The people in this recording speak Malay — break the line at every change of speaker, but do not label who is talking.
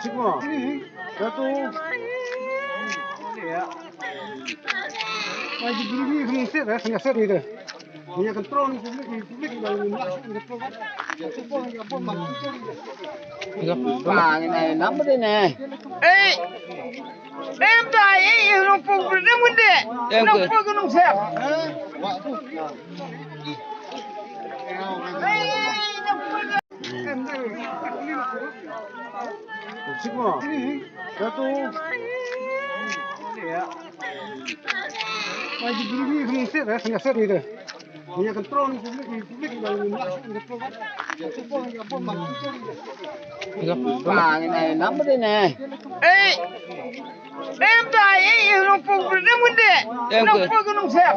Sigma. Satu. Lagi gini mesti ada sengaja itu. Dia kontrol publik yang masuk kontrol.
Bang này nắm đây nè. Ê, em tại ấy nó phục nó vấn đề. Nó phục cái nó xem.
Sigma. Satu. Lagi gini mesti ada sengaja itu. Dia kontrol publik yang masuk kontrol.
Bang này nắm đây nè. Ê, em tại ấy nó phục nó vấn đề. Nó phục cái nó xem.